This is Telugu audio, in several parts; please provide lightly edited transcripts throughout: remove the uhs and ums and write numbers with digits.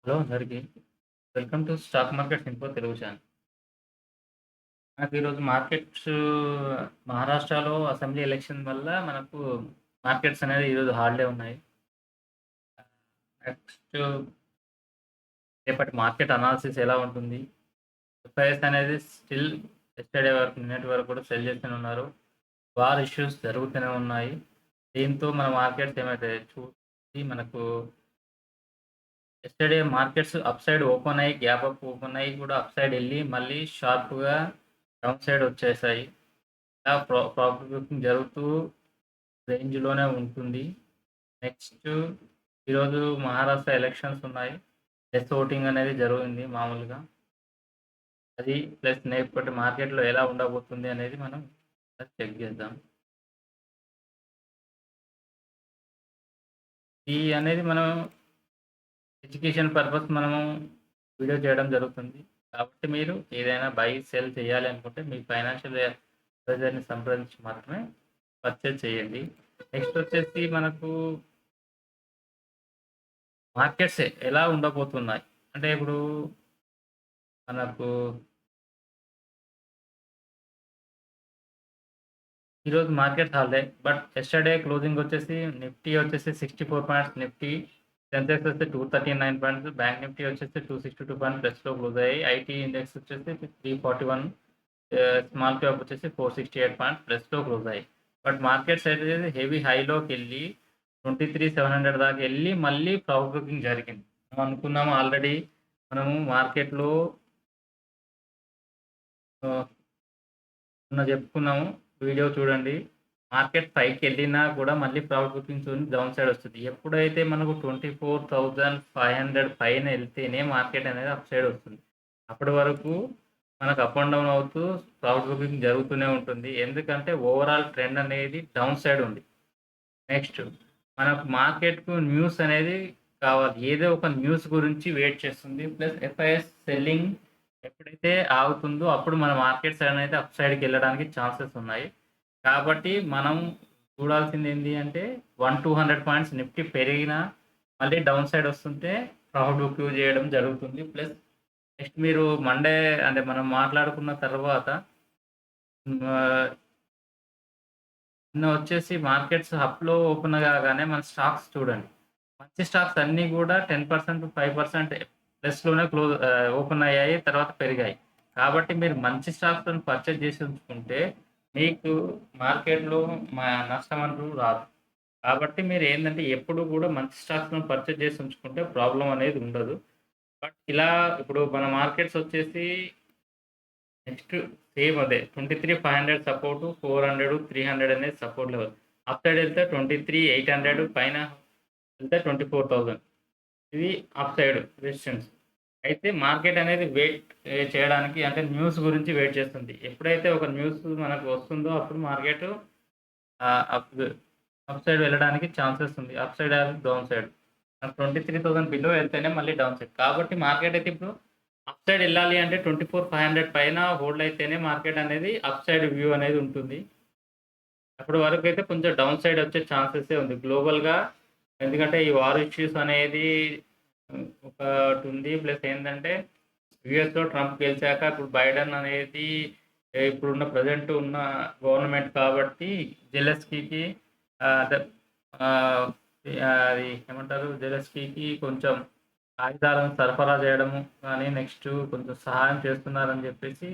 హలో అందరికి. Welcome to stock markets info Telugu channel. మనకు ఈరోజు మార్కెట్స్ మహారాష్ట్రలో అసెంబ్లీ ఎలక్షన్ వల్ల మనకు మార్కెట్స్ అనేది ఈరోజు హాలిడే ఉన్నాయి. నెక్స్ట్ రేపటి మార్కెట్ అనాలిసిస్ ఎలా ఉంటుంది? ఎఫ్ఐఎస్ అనేది స్టిల్ యెస్టర్‌డే వరకు నిన్నటి వరకు కూడా సెల్ చేస్తూనే ఉన్నారు. వార్ ఇష్యూస్ జరుగుతూనే ఉన్నాయి. దీంతో మన మార్కెట్స్ ఏమైతాయి చూసి మనకు yesterday markets up side open అయ్యి, గ్యాప్ అప్ ఓపెన్ అయ్యి కూడా అప్ సైడ్ ఎళ్లి మళ్ళీ షార్ప్‌గా డౌన్ సైడ్ వచ్చేసాయి. ఇలా ప్రాఫిట్ బుకింగ్ జరుగుతూ రేంజ్‌లోనే ఉంటుంది. నెక్స్ట్ ఈరోజు మహారాష్ట్ర ఎలక్షన్స్ ఉన్నాయి. డెత్ ఓటింగ్ అనేది జరిగింది మామూలుగా. అది ప్లస్ రేపటి మార్కెట్‌లో ఎలా ఉండబోతుంది అనేది మనం చెక్ చేద్దాం. ఈ అనేది మనం ఎడ్యుకేషన్ పర్పస్ మనము వీడియో చేయడం జరుగుతుంది. కాబట్టి మీరు ఏదైనా బై, సెల్ చేయాలి అనుకుంటే మీ ఫైనాన్షియల్ అడ్వైజర్‌ని సంప్రదించి మాత్రమే పర్చేజ్ చేయండి. నెక్స్ట్ వచ్చేసి మనకు మార్కెట్స్ ఎలా ఉండబోతున్నాయి? అంటే ఇప్పుడు మనకు ఈరోజు market holiday. But yesterday closing వచ్చేసి నిఫ్టీ వచ్చేసి 64 పాయింట్స్ నిఫ్టీ, సెన్సెక్స్ వచ్చి 239 పాయింట్స్, బ్యాంక్ నిఫ్టీ వచ్చేసి 262 పాయింట్స్ ప్లస్‌లో క్లోజ్ అయ్యాయి. ఐటీ ఇండెక్స్ వచ్చేసి 341, స్మాల్ క్యాప్ వచ్చేసి 468 పాయింట్స్ ప్లస్‌లో క్లోజ్ అయ్యాయి. బట్ మార్కెట్స్ అయితే హెవీ హైలోకెళ్ళి 23,700 దాకా ఎళ్లి మళ్ళీ ప్రాఫిట్ బుకింగ్ జరిగింది. మనం అనుకున్నాము ఆల్రెడీ మనము మార్కెట్‌లో మొన్న చెప్పుకున్నాము. వీడియో చూడండి. మార్కెట్ పైకెళ్ళినా కూడా మళ్ళీ ప్రాఫిట్ బుకింగ్‌తోని డౌన్ సైడ్ వస్తది. ఎప్పుడైతే మనకు 24,500 పైన ఎళ్తేనే మార్కెట్ అనేది అప్ సైడ్ వస్తుంది. అప్పటి వరకు మనకు అప్ అండ్ డౌన్ అవుతూ ప్రాఫిట్ బుకింగ్ జరుగుతూనే ఉంటుంది. ఎందుకంటే ఓవరాల్ ట్రెండ్ అనేది డౌన్ సైడ్ ఉంది. నెక్స్ట్ మనకు మార్కెట్‌కు న్యూస్ అనేది కావాలి. ఏదో ఒక న్యూస్ గురించి వెయిట్ చేస్తుంది. ప్లస్ ఎఫ్ఐఎస్ సెల్లింగ్ ఎప్పుడైతే ఆగుతుందో అప్పుడు మన మార్కెట్స్ అనేది అప్ సైడ్‌కెళ్ళడానికి ఛాన్సెస్ ఉన్నాయి. కాబట్టి మనం చూడాల్సింది ఏంది అంటే 200 పాయింట్స్ నిఫ్టీ పెరిగినా మళ్ళీ డౌన్ సైడ్ వస్తుంటే ప్రాఫిట్ బుక్ చేయడం జరుగుతుంది. ప్లస్ నెక్స్ట్ మీరు మండే అంటే మనం మాట్లాడుకున్న తర్వాత ఆహ్, నిన్న వచ్చేసి మార్కెట్స్ అప్‌లో ఓపెన్ కాగానే మన స్టాక్స్ చూడండి. మంచి స్టాక్స్ అన్నీ గూడా 10%, 5% ప్లస్‌లోనే ఓపెన్ అయ్యాయి. తర్వాత పెరిగాయి. కాబట్టి మీరు మంచి స్టాక్స్‌తోని పర్చేజ్ చేసి ఉంచుకుంటే మీకు మార్కెట్‌లో నష్టం అంటూ రాదు. కాబట్టి మీరేందంటే ఎప్పుడు గూడా మంచి స్టాక్స్‌తోని పర్చేజ్ చేసి ఉంచుకుంటే ప్రాబ్లమ్ అనేది ఉండదు. బట్ ఇలా ఇప్పుడు మన మార్కెట్స్ వచ్చేసి నెక్స్ట్ సేమ్ అదే 23,500 సపోర్టు, 400, 300 అనేది సపోర్ట్ లెవెల్. అప్ సైడ్ ఎళ్తే 23,800 పైన వెళ్తే 24,000 ఇది అప్ సైడ్ రెసిస్టెన్స్. అయితే మార్కెట్ అనేది వెయిట్ చేయడానికి అంటే న్యూస్ గురించి వెయిట్ చేస్తుంది. ఎప్పుడైతే ఒక న్యూస్ మనకు వస్తుందో అప్పుడు market ah, up upside వెళ్ళడానికి ఛాన్సెస్ ఉంది. Upside or downside. 23,000 below వెళ్తేనే మళ్ళీ డౌన్ సైడ్. కాబట్టి మార్కెట్ అయితే ఇప్పుడు అప్ సైడ్ ఎళ్ళాలి అంటే 24,500 పైన హోల్డ్ అయితేనే మార్కెట్ అనేది అప్ సైడ్ వ్యూ అనేది ఉంటుంది. అప్పటి వరకైతే కొంచెం డౌన్ సైడ్ వచ్చే ఛాన్సెసే ఉంది. గ్లోబల్‌గా ఎందుకంటే ఈ వార్ ఇష్యూస్ అనేది ఒకటుంది. ప్లస్ ఏందంటే యూఎస్‌లో ట్రంప్ గెలిచాక ఇప్పుడు బైడెన్ అనేది ఇప్పుడున్న ప్రెజెంట్ ఉన్న గవర్నమెంట్ కాబట్టి జెలెన్స్కీకి అదే ఆహ్, అది ఏమంటారు జెలెన్స్కీకి కొంచెం ఆయుధాలను సరఫరా చేయడము కానీ నెక్స్ట్ కొంచెం సహాయం చేస్తున్నారని చెప్పేసి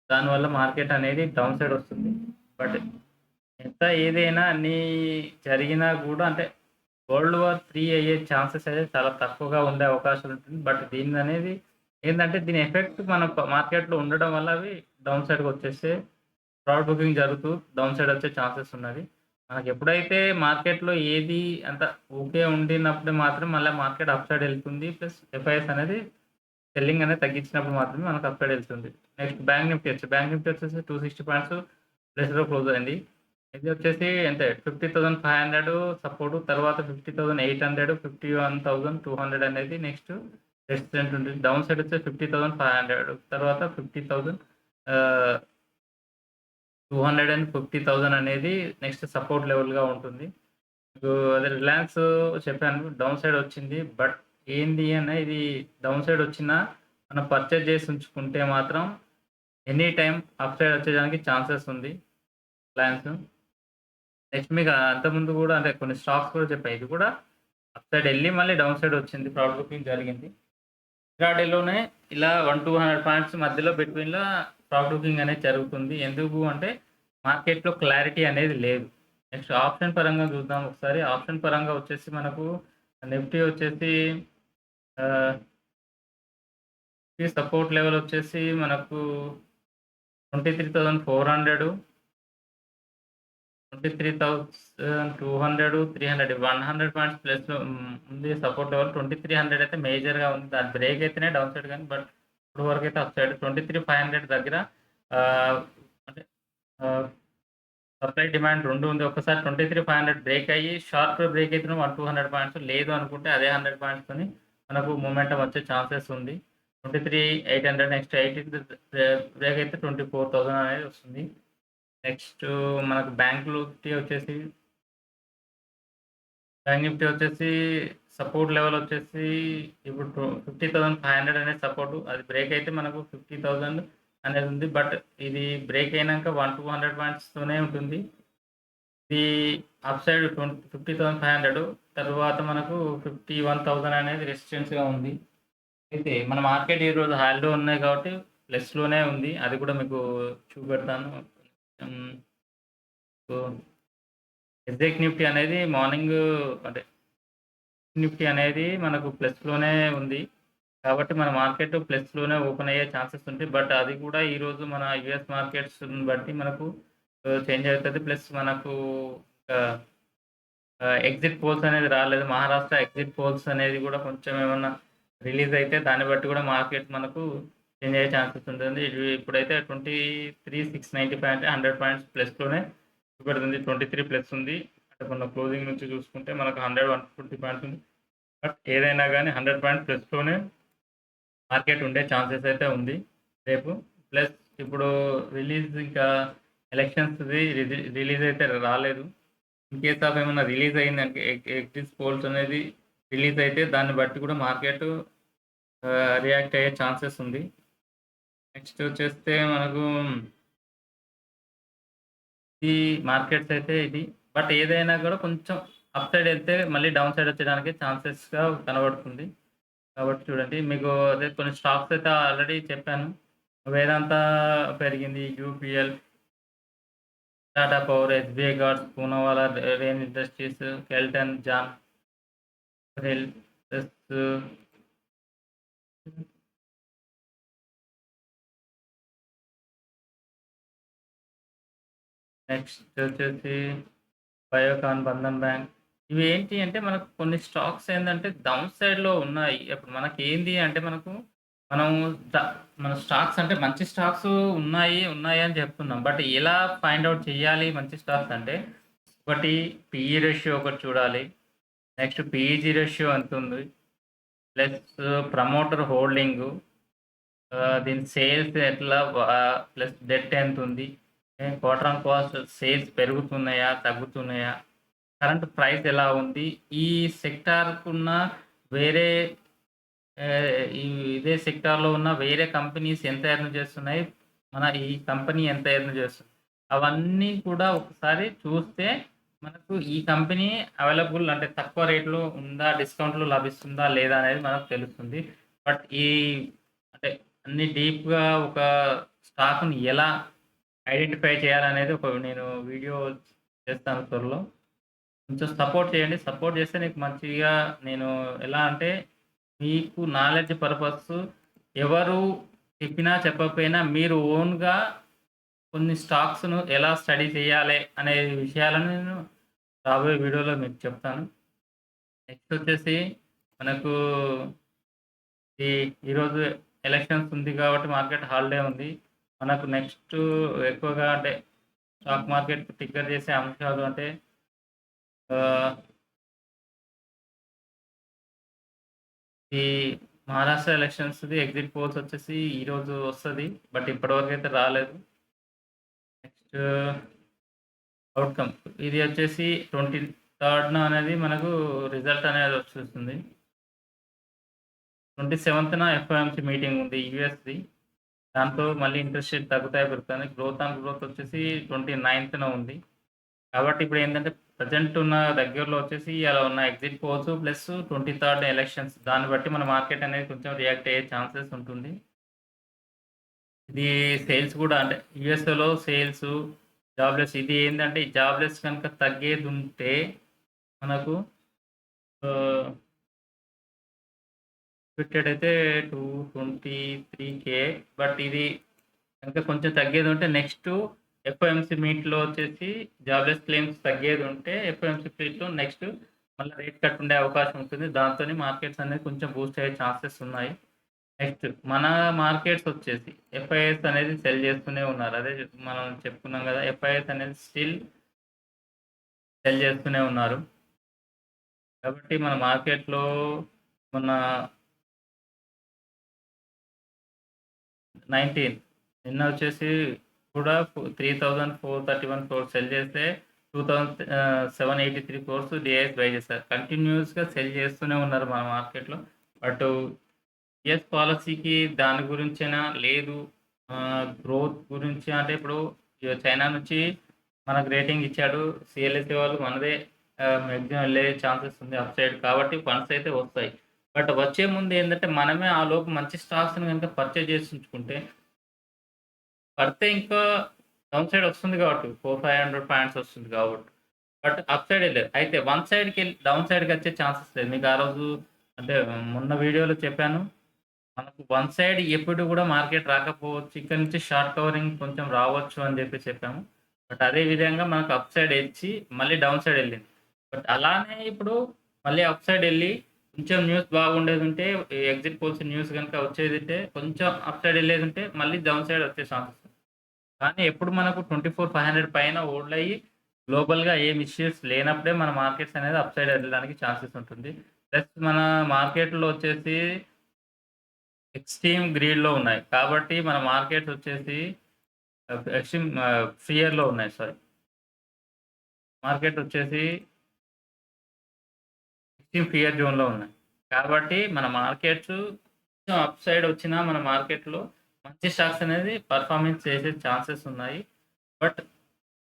దానివల్ల మార్కెట్ అనేది డౌన్ సైడ్ వస్తుంది. బట్ ఎంత ఏదైనా అన్నీ జరిగినా గూడా అంటే వరల్డ్ వార్ 3 అయ్యే ఛాన్సెస్ అనేది చాలా తక్కువగా ఉండే అవకాశం ఉంటుంది. బట్ దీనిదనేది ఏందంటే దీని ఎఫెక్ట్ మన మార్కెట్‌లో ఉండడం వల్ల అవి డౌన్ సైడ్‌కొచ్చేస్తే ప్రాఫిట్ బుకింగ్ జరుగుతూ డౌన్ సైడ్ వచ్చే ఛాన్సెస్ ఉన్నది. మనకెప్పుడైతే మార్కెట్‌లో ఏది అంత ఓకే ఉండినప్పుడు మాత్రం మళ్ళా మార్కెట్ అప్ సైడ్ ఎళ్తుంది. ప్లస్ ఎఫ్ఐఎస్ అనేది సెల్లింగ్ అనేది తగ్గించినప్పుడు మాత్రమే మనకు అప్ సైడ్ ఎళ్తుంది. Next bank Nifty bank Nifty వచ్చేసి 260 పాయింట్స్ ప్లస్‌లో క్లోజ్ అయింది. ఇది వచ్చేసి అంతే 50,500 సపోర్ట్ తర్వాత 50,800, 51,200 అనేది నెక్స్ట్ రెసిస్టెంట్ ఉంటుంది. డౌన్ సైడ్ వచ్చేసి 50,500 తర్వాత 50,000 ఆహ్, 200 అండ్ 50,000 అనేది నెక్స్ట్ సపోర్ట్ లెవెల్‌గా ఉంటుంది. మీకు అదే రిలయన్స్ చెప్పాను డౌన్ సైడ్ వచ్చింది. బట్ ఏంది అన్న ఇది డౌన్ సైడ్ వచ్చినా మనం పర్చేజ్ చేసి ఉంచుకుంటే మాత్రం ఎనీ టైమ్ అప్ సైడ్ వచ్చేదానికి ఛాన్సెస్ ఉంది ప్లాన్స్. నెక్స్ట్ మీకు అంతకుముందు కూడా అంటే కొన్ని స్టాక్స్ కూడా చెప్పా. ఇది కూడా అప్ సైడ్ ఎళ్లి మళ్ళీ డౌన్ సైడ్ వచ్చింది. ప్రాఫిట్ బుకింగ్ జరిగింది. ఇంట్రాడేలోనే ఇలా 100-200 పాయింట్స్ మధ్యలో బిట్వీన్‌లో ప్రాఫిట్ బుకింగ్ అనేది జరుగుతుంది. ఎందుకు అంటే మార్కెట్‌లో క్లారిటీ అనేది లేదు. నెక్స్ట్ ఆప్షన్ పరంగా చూద్దాం ఒకసారి. ఆప్షన్ పరంగా వచ్చేసి మనకు నిఫ్టీ వచ్చేసి ఆహ్, ఈ సపోర్ట్ లెవెల్ వచ్చేసి మనకు 23,400, 23,200, 300 100 పాయింట్స్ ప్లస్‌లో ఉంది సపోర్ట్ లెవెల్. 2300 అయితే మేజర్‌గా ఉంది. దాని బ్రేక్ అయితేనే డౌన్ సైడ్ గానీ బట్ ఇప్పుడు వరకైతే అప్ సైడ్ 23,500 దగ్గర ఆహ్, అంటే ఆహ్, సప్లై డిమాండ్ 2 ఉంది. ఒక్కసారి 23,500 బ్రేక్ అయ్యి షార్ప్ బ్రేక్ అయితేనే 200 పాయింట్స్. లేదు అనుకుంటే అదే 100 పాయింట్స్‌తోని మనకు మొమెంటమ్ వచ్చే ఛాన్సెస్ ఉంది. 23,800 నెక్స్ట్ 18 బ్రేక్ అయితే 24,000 అనేది వస్తుంది. నెక్స్ట్ మనకు బ్యాంక్ నిఫ్టీ వచ్చేసి సపోర్ట్ లెవెల్ వచ్చేసి ఇప్పుడు 50,500 అనేది సపోర్ట్. అది బ్రేక్ అయితే మనకు 50,000 అనేది ఉంది. బట్ ఇది బ్రేక్ అయినాక 100-200 పాయింట్స్‌తోనే ఉంటుంది. ఇది అప్ సైడ్ 50,500 తరువాత మనకు 51,000 అనేది రెసిస్టెన్స్‌గా ఉంది. అయితే మన మార్కెట్ ఈరోజు హైలో ఉన్నాయి కాబట్టి ప్లస్‌లోనే ఉంది. అది కూడా మీకు చూపెడతాను. హ్మ్. సో, ఎగ్జాక్ట్ నిఫ్టీ అనేది మార్నింగ్ అంటే నిఫ్టీ అనేది మనకు ప్లస్‌లోనే ఉంది. కాబట్టి మన మార్కెట్ ప్లస్‌లోనే ఓపెన్ అయ్యే ఛాన్సెస్ ఉంటాయి. బట్ అది కూడా ఈరోజు మన యూఎస్ మార్కెట్స్‌ని బట్టి మనకు చేంజ్ అవుతది. ప్లస్ మనకు ఆహ్, ఎగ్జిట్ పోల్స్ అనేది రాలేదు. మహారాష్ట్ర ఎగ్జిట్ పోల్స్ అనేది కూడా కొంచెం ఏమన్నా రిలీజ్ అయితే దాన్ని బట్టి కూడా మార్కెట్ మనకు చేంజ్ అయ్యే ఛాన్సెస్ ఉంటుంది. ఇది ఇప్పుడైతే 23,695 అంటే 100 పాయింట్స్ ప్లస్‌లోనే చూపెడుతుంది. 23 ప్లస్ ఉంది. అంటే మొన్న క్లోజింగ్ నుంచి చూసుకుంటే మనకు 100, 150 పాయింట్స్ ఉంది. బట్ ఏదైనా గాని 100 పాయింట్స్ ప్లస్‌లోనే మార్కెట్ ఉండే ఛాన్సెస్ అయితే ఉంది రేపు. ప్లస్ ఇప్పుడు ఇంకా ఎలక్షన్స్‌ది రిలీజ్ అయితే రాలేదు. ఇన్ కేస్ ఆఫ్ ఏమన్నా రిలీజ్ అయిందంటే ఎగ్జిట్ పోల్స్ అనేది రిలీజ్ అయితే దాన్ని బట్టి కూడా మార్కెట్ రియాక్ట్ అయ్యే ఛాన్సెస్ ఉంది. నెక్స్ట్ వచ్చేస్తే మనకు ఈ మార్కెట్స్ అయితే ఇది. బట్ ఏదైనా కూడా కొంచెం అప్ సైడ్ ఎళ్తే మళ్ళీ డౌన్ సైడ్ వచ్చేయడానికి ఛాన్సెస్‌గా కనబడుతుంది. కాబట్టి చూడండి. మీకు అదే కొన్ని స్టాక్స్ అయితే ఆల్రెడీ చెప్పాను. వేదాంత పెరిగింది. UPL, Tata power, SBI cards, Poonawalla rain industries, Kellton, జాన్ హెల్త్ ప్లస్ నెక్స్ట్ వచ్చేసి బయోకాన్, బంధన్ బ్యాంక్. ఇవి ఏంటి అంటే మనకు కొన్ని స్టాక్స్ ఏందంటే డౌన్ సైడ్‌లో ఉన్నాయి. ఇప్పుడు మనకేంది అంటే మనం ద మన స్టాక్స్ అంటే మంచి స్టాక్స్ ఉన్నాయి అని చెప్తున్నాం. బట్ ఎలా ఫైండ్ ఔట్ చేయాలి మంచి స్టాక్స్ అంటే ఒకటి పీఈ రేషియో ఒకటి చూడాలి. నెక్స్ట్ పీఈజీ రేషియో ఎంతుంది? Plus promoter holding. దీని సేల్స్ ఎట్లా ప్లస్ డెట్ ఎంతుంది? క్వార్టర్ ఆన్ క్వార్టర్ సేల్స్ పెరుగుతున్నాయా? తగ్గుతున్నాయా? కరెంట్ ప్రైస్ ఎలా ఉంది? ఈ సెక్టార్‌కున్న వేరే ఈ ఇదే సెక్టార్‌లో ఉన్న వేరే కంపెనీస్ ఎంత ఎర్న్ చేస్తున్నాయి? మన ఈ కంపెనీ ఎంత ఎర్న్ చేస్తుంది? అవన్నీ కూడా ఒకసారి చూస్తే మనకు ఈ కంపెనీ అవైలబుల్ అంటే తక్కువ రేట్‌లో ఉందా? డిస్కౌంట్‌లో లభిస్తుందా? లేదా? అనేది మనకు తెలుస్తుంది. బట్ అంటే అన్ని డీప్‌గా ఒక స్టాక్‌ని ఎలా ఐడెంటిఫై చేయాలనేది నేను వీడియో చేస్తాను త్వరలో. కొంచెం సపోర్ట్ చేయండి. సపోర్ట్ చేస్తే నీకు మంచిగా నేను ఎలా అంటే మీకు నాలెడ్జ్ పర్పస్ ఎవరు చెప్పినా, చెప్పకపోయినా మీరు ఓన్‌గా కొన్ని స్టాక్స్‌ను ఎలా స్టడీ చేయాలి అనే విషయాలను నేను రాబోయే వీడియోలో మీకు చెప్తాను. నెక్స్ట్ వచ్చేసి మనకు ఈ ఈరోజు ఎలక్షన్స్ ఉంది కాబట్టి మార్కెట్ హాలిడే ఉంది. మనకు నెక్స్ట్ ఎక్కువగా అంటే స్టాక్ మార్కెట్ ట్రిగ్గర్ చేసే అంశాలు అంటే ఆహ్, ఈ మహారాష్ట్ర ఎలక్షన్స్‌ది ఎగ్జిట్ పోల్స్ వచ్చేసి ఈరోజు వస్తది. బట్ ఇప్పటివరకైతే రాలేదు. నెక్స్ట్ ఔట్‌కమ్ ఇది వచ్చేసి 23న అనేది మనకు రిజల్ట్ అనేది వచ్చేస్తుంది. 27న ఎఫ్ఓఎంసీ మీటింగ్ ఉంది యూఎస్‌ది. దాంతో మళ్ళీ ఇంట్రెస్ట్ రేట్ తగ్గుతాయి, పెరుగుతాయి. గ్రోత్ ఆన్ గ్రోత్ వచ్చేసి 29న ఉంది. కాబట్టి ఇప్పుడేంటంటే ప్రెజెంట్ ఉన్న దగ్గరలో వచ్చేసి అలా ఉన్న ఎగ్జిట్ పోల్స్ ప్లస్ 23 ఎలక్షన్స్ దాన్ని బట్టి మన మార్కెట్ అనేది కొంచెం రియాక్ట్ అయ్యే ఛాన్సెస్ ఉంటుంది. ఇది సేల్స్ కూడా అంటే యూఎస్ఏలో సేల్స్, జాబ్‌లెస్ ఇది ఏందంటే ఈ జాబ్‌లెస్ కనుక తగ్గేదుంటే మనకు ఆహ్, ఎక్స్‌పెక్టెడ్ అయితే 223,000 బట్ ఇది కనుక కొంచెం తగ్గేదుంటే నెక్స్ట్ ఎఫ్ఓఎంసీ మీట్‌లో వచ్చేసి జాబ్‌లెస్ క్లెయిమ్స్ తగ్గేదుంటే ఎఫ్ఓఎంసీ మీట్‌లో నెక్స్ట్ మళ్ళా రేట్ కట్ ఉండే అవకాశం ఉంటుంది. దాంతోని మార్కెట్స్ అనేది కొంచెం బూస్ట్ అయ్యే ఛాన్సెస్ ఉన్నాయి. నెక్స్ట్ మన మార్కెట్స్ వచ్చేసి ఎఫ్ఐఎస్ అనేది సెల్ చేస్తూనే ఉన్నారు. అదే మనం చెప్పుకున్నాం కదా! ఎఫ్ఐఎస్ అనేది స్టిల్ సెల్ చేస్తూనే ఉన్నారు. కాబట్టి మన మార్కెట్‌లో మొన్న 19 నిన్న వచ్చేసి కూడా 3,431 క్రోర్స్ సెల్ చేస్తే 783 క్రోర్స్ డీఐఎస్ బై చేశారు. కంటిన్యూయస్‌గా సెల్ చేస్తూనే ఉన్నారు మన మార్కెట్‌లో. బట్ యూఎస్ పాలిసీకి దాని గురించేనా లేదు గ్రోత్ గురించి అంటే ఇప్పుడు చైనా నుంచి మనకు రేటింగ్ ఇచ్చాడు. సిఎల్ఎస్ఏ వాళ్ళు మనదే మాక్సిమం వెళ్ళే ఛాన్సెస్ ఉంది అప్ సైడ్. కాబట్టి ఫండ్స్ అయితే వస్తాయి. బట్ వచ్చే ముందు ఏందంటే మనమే ఆ లోపు మంచి స్టాక్స్‌ని గనుక పర్చేజ్ చేసి ఉంచుకుంటే పడితే ఇంకా డౌన్ సైడ్ వస్తుంది కాబట్టి 500 పాయింట్స్ వస్తుంది కాబట్టి. బట్ అప్ సైడ్ ఎళ్ళేది. అయితే వన్ సైడ్‌కెళ్ళి డౌన్ సైడ్‌కొచ్చే ఛాన్సెస్ లేదు. మీకు ఆ రోజు అంటే మొన్న వీడియోలో చెప్పాను. మనకు వన్ సైడ్ ఎప్పుడు కూడా మార్కెట్ రాకపోవచ్చు. ఇక్కడ నుంచి షార్ట్ కవరింగ్ కొంచెం రావచ్చు అని చెప్పాము. బట్ అదే విధంగా మనకు అప్ సైడ్ ఎచ్చి మళ్ళీ డౌన్ సైడ్ ఎళ్ళింది. బట్ అలానే ఇప్పుడు మళ్ళీ అప్ సైడ్ ఎళ్లి కొంచెం న్యూస్ బాగుండేదుంటే ఎగ్జిట్ పోల్స్ న్యూస్ గనుక వచ్చేదుంటే కొంచెం అప్ సైడ్ ఎళ్ళేదుంటే మళ్ళీ డౌన్ సైడ్ వచ్చే ఛాన్సెస్ ఉంది. కానీ ఎప్పుడు మనకు 24,500 పైన హోల్డ్ అయ్యి గ్లోబల్‌గా ఏం ఇష్యూస్ లేనప్పుడే మన మార్కెట్స్ అనేది అప్ సైడ్ ఎళ్ళడానికి ఛాన్సెస్ ఉంటుంది. ప్లస్ మన మార్కెట్‌లో వచ్చేసి ఎక్స్‌ట్రీమ్ గ్రీడ్‌లో ఉన్నాయి. కాబట్టి మన మార్కెట్స్ వచ్చేసి ఎక్స్‌ట్రీమ్ ఫియర్‌లో ఉన్నాయి. సారీ. మార్కెట్ వచ్చేసి ఎక్స్‌ట్రీమ్ ఫియర్ జోన్‌లో ఉన్నాయి. కాబట్టి మన మార్కెట్స్ కొంచెం అప్ సైడ్ వచ్చినా మన మార్కెట్‌లో మంచి స్టాక్స్ అనేది పెర్ఫార్మన్స్ చేసే ఛాన్సెస్ ఉన్నాయి. బట్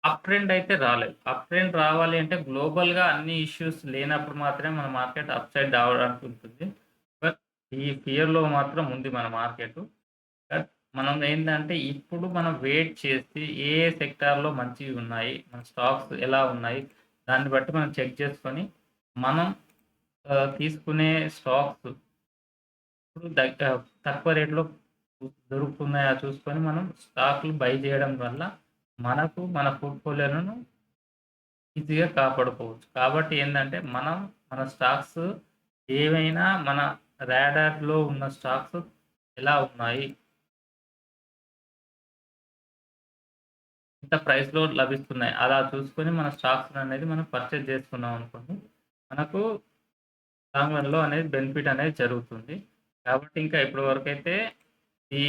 అప్ ట్రెండ్ అయితే రాలేదు. అప్ ట్రెండ్ రావాలి అంటే గ్లోబల్‌గా అన్ని ఇష్యూస్ లేనప్పుడు మాత్రమే మన మార్కెట్ అప్ సైడ్ రావడానికి ఉంటుంది. బట్ ఈ ఫియర్‌లో మాత్రం ఉంది మన మార్కెటు. బట్ మనం ఏందంటే ఇప్పుడు మనం వెయిట్ చేసి ఏ ఏ సెక్టార్‌లో మంచివి ఉన్నాయి, మన స్టాక్స్ ఎలా ఉన్నాయి, దాన్ని బట్టి మనం చెక్ చేసుకొని మనం తీసుకునే స్టాక్స్ ఇప్పుడు తక్కువ రేట్‌లో దొరుకుతున్నాయా చూసుకొని మనం స్టాక్‌లు బై చేయడం వల్ల మనకు మన పోర్ట్‌ఫోలియోలను ఈజీగా కాపాడుకోవచ్చు. కాబట్టి ఏందంటే మనం మన స్టాక్స్ ఏవైనా మన రాడార్‌లో ఉన్న స్టాక్స్ ఎలా ఉన్నాయి? ఎంత ప్రైస్‌లో లభిస్తున్నాయి. అలా చూసుకొని మన స్టాక్స్‌ననేది మనం పర్చేజ్ చేసుకున్నాం అనుకోండి. మనకు లాంగ్ రన్‌లో అనేది బెనిఫిట్ అనేది జరుగుతుంది. కాబట్టి ఇంకా ఇప్పటి వరకైతే ఈ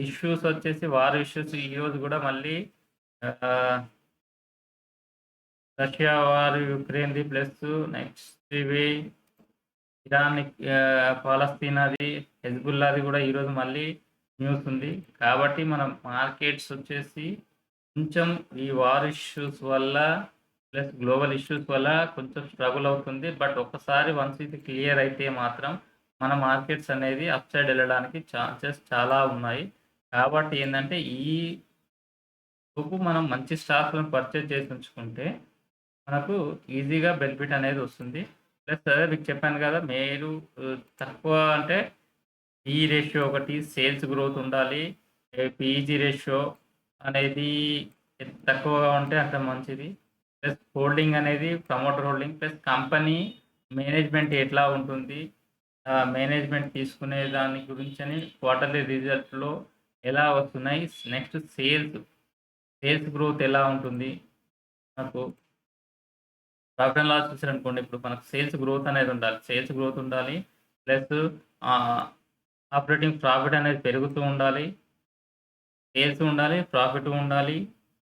ఇష్యూస్ వచ్చేసి వార్ ఇష్యూస్ ఈరోజు గూడా మళ్ళీ ఆహ్, రష్యా వార్, యుక్రెయిన్‌ది ప్లస్ నెక్స్ట్ ఇవి ఇరాన్ పాలస్తీనాది, హెజ్బుల్లాది గూడా ఈరోజు మళ్ళీ న్యూస్ ఉంది. కాబట్టి మనం మార్కెట్స్ వచ్చేసి కొంచెం ఈ వార్ ఇష్యూస్ వల్ల ప్లస్ గ్లోబల్ ఇష్యూస్ వల్ల కొంచెం స్ట్రగుల్ అవుతుంది. బట్ ఒక్కసారి వన్స్ ఇది క్లియర్ అయితే మాత్రం మన మార్కెట్స్ అనేది అప్ సైడ్ ఎళ్ళడానికి ఛాన్సెస్ చాలా ఉన్నాయి. కాబట్టి ఏందంటే ఈ లోపు మనం మంచి స్టాక్‌లను పర్చేజ్ చేసి ఉంచుకుంటే మనకు ఈజీగా బెనిఫిట్ అనేది వస్తుంది. ప్లస్ అదే మీకు చెప్పాను గదా! మీరు తక్కువ అంటే పీఈ రేషియో ఒకటి, సేల్స్ గ్రోత్ ఉండాలి. పీఈజీ రేషియో అనేది ఎంత తక్కువగా ఉంటే అంత మంచిది. ప్లస్ హోల్డింగ్ అనేది promoter holding plus company management ఎట్లా ఉంటుంది? మేనేజ్మెంట్ తీసుకునే దాని గురించని క్వార్టర్లీ రిజల్ట్‌లో ఎలా వస్తున్నాయి? నెక్స్ట్ సేల్స్ గ్రోత్ ఎలా ఉంటుంది? మనకు ప్రాఫిట్ అండ్ లాస్ చూసారనుకోండి. ఇప్పుడు మనకు సేల్స్ గ్రోత్ అనేది ఉండాలి. సేల్స్ గ్రోత్ ఉండాలి. ప్లస్ ఆహ్, ఆపరేటింగ్ ప్రాఫిట్ అనేది పెరుగుతూ ఉండాలి. సేల్స్ ఉండాలి. ప్రాఫిట్ ఉండాలి.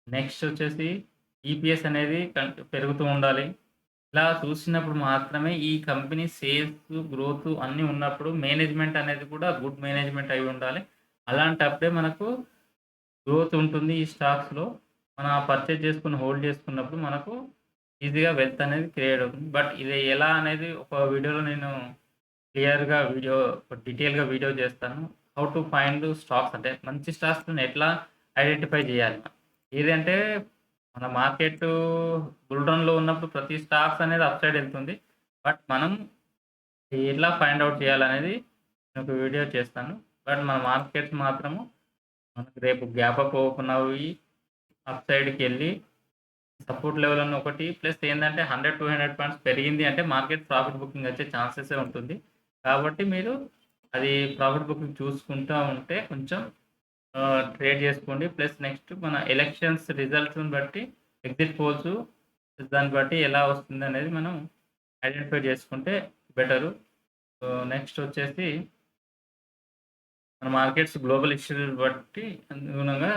నెక్స్ట్ వచ్చేసి ఈపీఎస్ అనేది పెరుగుతూ ఉండాలి. ఇలా చూసినప్పుడు మాత్రమే ఈ కంపెనీ సేల్స్, గ్రోత్ అన్నీ ఉన్నప్పుడు మేనేజ్మెంట్ అనేది కూడా గుడ్ మేనేజ్మెంట్ అయి ఉండాలి. అలాంటప్పుడే మనకు గ్రోత్ ఉంటుంది ఈ స్టాక్స్‌లో. మనం పర్చేజ్ చేసుకొని హోల్డ్ చేసుకున్నప్పుడు మనకు ఈజీగా వెల్త్ అనేది క్రియేట్ అవుతుంది. బట్ ఇది ఎలా అనేది ఒక వీడియోలో నేను క్లియర్‌గా డీటెయిల్‌గా వీడియో చేస్తాను. హౌ టు ఫైండ్ స్టాక్స్ అంటే మంచి స్టాక్స్‌ని ఎట్లా ఐడెంటిఫై చేయాలి. ఏదంటే మన మార్కెట్టు బుల్ రన్‌లో ఉన్నప్పుడు ప్రతి స్టాక్స్ అనేది అప్ సైడ్ ఎళ్తుంది. బట్ మనం ఎట్లా ఫైండ్ ఔట్ చేయాలనేది నేను ఒక వీడియో చేస్తాను. బట్ మన మార్కెట్స్ మాత్రము మనకు రేపు గ్యాప్ అప్ ఓపెన్ అవ్వి అప్ సైడ్‌కెళ్ళి సపోర్ట్ లెవెల్ అని ఒకటి ప్లస్ ఏందంటే 100, 200 పాయింట్స్ పెరిగింది అంటే మార్కెట్ ప్రాఫిట్ బుకింగ్ వచ్చే ఛాన్సెసే ఉంటుంది. కాబట్టి మీరు అది ప్రాఫిట్ బుకింగ్ చూసుకుంటా ఉంటే కొంచెం ట్రేడ్ చేసుకోండి. ప్లస్ నెక్స్ట్ మన ఎలక్షన్స్ రిజల్ట్స్‌ని బట్టి ఎగ్జిట్ పోల్స్ దాన్ని బట్టి ఎలా వస్తుందనేది మనం ఐడెంటిఫై చేసుకుంటే బెటరు. నెక్స్ట్ వచ్చేసి మన మార్కెట్స్ గ్లోబల్ ఇష్యూని బట్టి అనుగుణంగా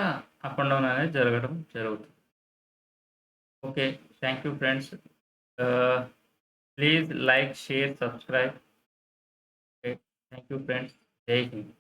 అప్ అండ్ డౌన్ అనేది జరగడం జరుగుతుంది. Okay. Thank you friends. Ah, please like, share, subscribe. Okay. Thank you friends. జై హింద్.